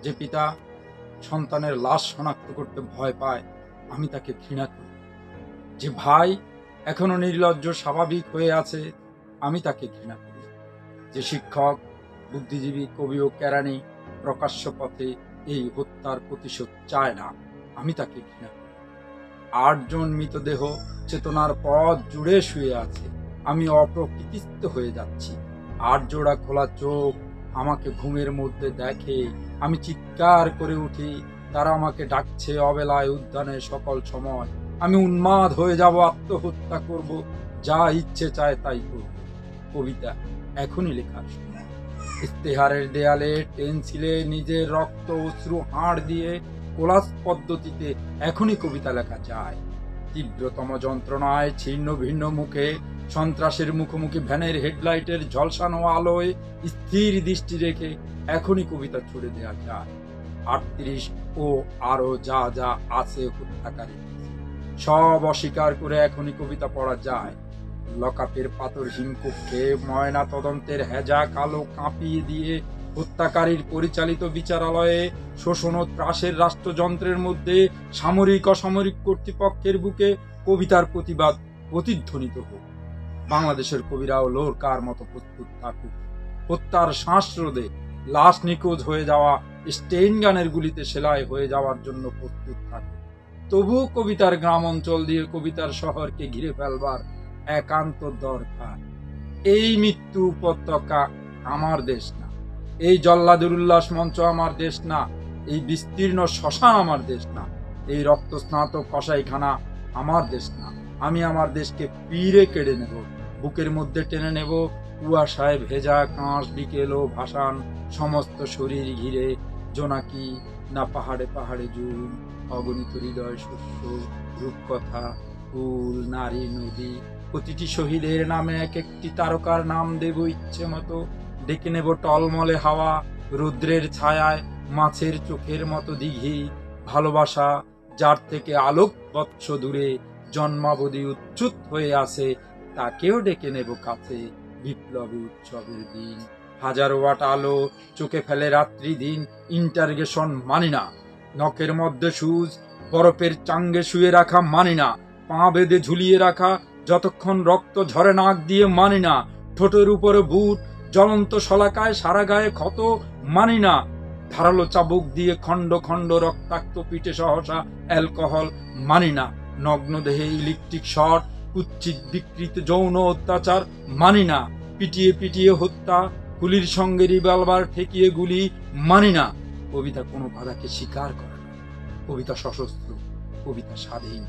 যে পিতা সন্তানের লাশ শনাক্ত করতে ভয় পায়, আমি তাকে ঘৃণা করি। যে ভাই এখনো নির্লজ্জ স্বাভাবিক হয়ে আছে, আমি তাকে ঘৃণা করি। যে শিক্ষক, বুদ্ধিজীবী, কবি ও কেরানি প্রকাশ্য পথে এই হত্যার প্রতিশোধ চায় না, আমি তাকে ঘৃণা করি। ৮ জন মৃতদেহ চেতনার পথ জুড়ে শুয়ে আছে, আমি অপ্রকৃতিস্থ হয়ে যাচ্ছি। ৮ জোড়া খোলা চোখ আমাকে ঘুমের মধ্যে দেখে, আমি চিৎকার করে উঠি, তারা আমাকে ডাকছে অবেলায় উদ্যানে সকল সময়। আমি উন্মাদ হয়ে যাব, আত্মহত্যা করব, যা ইচ্ছে চায় তাই করব। কবিতা এখনই লেখার সময়। ইস্তেহারের দেয়ালে পেন্সিলে নিজের রক্ত অশ্রু হাড় দিয়ে কোলাস পদ্ধতিতে এখনই কবিতা লেখা যায়। তীব্রতম যন্ত্রণায় ছিন্ন ভিন্ন মুখে, সন্ত্রাসের মুখোমুখি ভ্যানের হেডলাইটের ঝলসানো আলোয় স্থির দৃষ্টি রেখে এখনই কবিতা ছুড়ে দেওয়া যায়। ৩৮ ও আরো যা যা আছে হত্যাকারী, সব অস্বীকার করে এখনই কবিতা পড়া যায়। লকআপের পাথরহীন কক্ষে ময়না তদন্তের হেজা কালো কাঁপিয়ে দিয়ে হত্যাকারীর পরিচালিত বিচারালয়ে শোষণ ও ত্রাসের রাষ্ট্রযন্ত্রের মধ্যে সামরিক অসামরিক কর্তৃপক্ষের বুকে কবিতার প্রতিবাদ প্রতিধ্বনিত হোক। বাংলাদেশের কবিরাও লোরকার মতো প্রস্তুত থাকুক। হত্যার শ্বাসরোধে লাশ নিখোঁজ হয়ে যাওয়া স্টেইন গানের গুলিতে সেলাই হয়ে যাওয়ার জন্য প্রস্তুত থাকুক। তবুও কবিতার গ্রাম অঞ্চল দিয়ে কবিতার শহরকে ঘিরে ফেলবার একান্ত দরকার। এই মৃত্যু উপত্যকা আমার দেশ না, এই জল্লাদের উল্লাস মঞ্চ আমার দেশ না, এই বিস্তীর্ণ শ্মশান আমার দেশ না, এই রক্তস্নাত কসাইখানা আমার দেশ না। আমি আমার দেশকে পিড়ে কেড়ে নেব, বুকের মধ্যে টেনে নেব। কুয়াশায় ভেজা কাঁচ বিকেল ও ভাসান সমস্ত শরীর ঘিরে, জোনাকি না পাহাড়ে পাহাড়ে জুম, অগণিত হৃদয় শস্য, রূপকথা, ফুল, নারী, নদী, প্রতিটি শহীদের নামে এক একটি তারকার নাম দেব ইচ্ছে মতো। ডেকে নেব টলমলে হাওয়া, রুদ্রের ছায়ায় মাছের চোখের মতো দিঘি। ভালোবাসা যার থেকে আলোক বৎস দূরে জন্মাবধি উচ্ছুত হয়ে আছে, তাকেও ডেকে নেব কাছে বিপ্লবী উৎসবের দিন। হাজার ওয়াট আলো চোখে ফেলে রাত্রি দিন, ইন্টারগেশন মানি না। নখের মধ্যে সুজ বরফের চাঙ্গে শুয়ে রাখা মানি না। পা বেঁধে ঝুলিয়ে রাখা যতক্ষণ রক্ত ঝরে নাক দিয়ে মানি না। ঠোঁটের উপরে বুট জ্বলন্ত শলাকায় সারা গায়ে ক্ষত মানি না। ধারালো চাবুক দিয়ে খণ্ড খণ্ড রক্তাক্ত পিঠে সহসা অ্যালকোহল মানি না। নগ্ন দেহে ইলেকট্রিক শট, কুৎসিত বিকৃত যৌন অত্যাচার মানি না। পিটিয়ে পিটিয়ে হত্যা, গুলির সঙ্গে রিভলভার ঠেকিয়ে গুলি মানি না। কবিতা কোনো বাধাকে স্বীকার করে না। কবিতা সশস্ত্র, কবিতা স্বাধীন,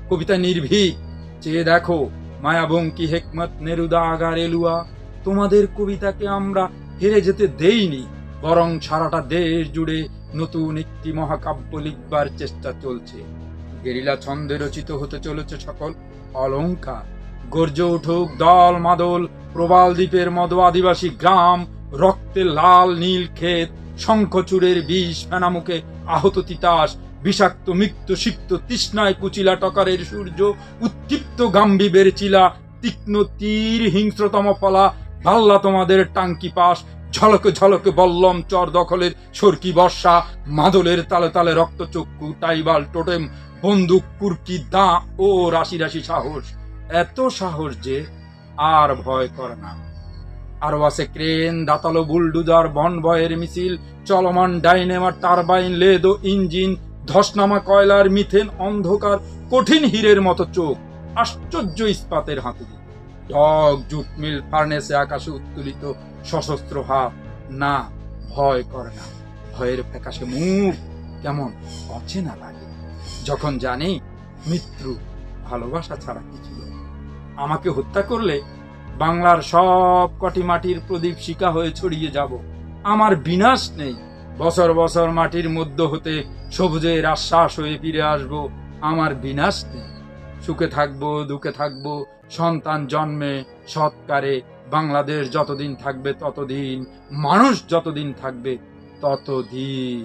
কবিতা নির্ভীক। চেয়ে দেখো মায়াবঙ্কি, হেকমত, নেরুদা, আগার, এলুয়া, তোমাদের কবিতাকে আমরা হেরে যেতে দেইনি, বরং সারাটা দেশ জুড়ে নতুন একটি মহাকাব্য লিখবার চেষ্টা চলছে। গেরিলা ছন্দে রচিত হতে চলেছে সকল অলংকার। গর্জে উঠুক দল মাদল, প্রবাল দ্বীপের মদ আদিবাসী গ্রাম, রক্তে লাল নীল ক্ষেত, শঙ্খচূড়ের বিষ ফেনামুখে আহত তিতাস, বিষাক্ত মৃত্যু সিক্ত তৃষ্ণায় কুচিলা টকারের সূর্য, উত্ক্ষিপ্ত গাম্ভীবের চিলা, তীক্ষ্ণ তীর হিংস্রতম ফলা, ভাল্লা তোমাদের টাঙ্কি পাশ, ঝলকে ঝলকে বল্লম চর দখলের সরকি বর্ষা, মাদলের তালে তালে রক্তচক্ষু, টাইবাল টোটেম, বন্দুক, কুর্কি, দাঁ ও রাশি রাশি সাহস। এত সাহস যে আর ভয় করে না। আরো আছে ক্রেন, দাতালো বুলডুজার, বনভয়ের মিছিল, চলমান ডাইনেমার, টারবাইন, লেদ ও ইঞ্জিন, ধসনামা কয়লার, মিথেন, অন্ধকার, কঠিন হীরের মতো চোখ, আশ্চর্য ইস্পাতের হাতুড়ি, ঢক জুট মিল, ফার্নেসে আকাশে উত্তোলিত সশস্ত্র হাত। না, ভয় করে না। ভয়ের ফ্যাকাশে মুখ কেমন অচেনা লাগে যখন জানি মৃত্যু ভালোবাসা ছাড়া কিছু নয়। আমাকে হত্যা করলে বাংলার সব কটি মাটির প্রদীপ শিখা হয়ে ছড়িয়ে যাব। আমার বিনাশ নেই। বছর বছর মাটির মধ্য হতে সবুজের আশ্বাস হয়ে ফিরে আসব। আমার বিনাশ নেই। সুখে থাকবো, দুঃখে থাকবো, সন্তান জন্মে সৎকারে। বাংলাদেশ যতদিন থাকবে ততদিন, মানুষ যতদিন থাকবে ততদিন।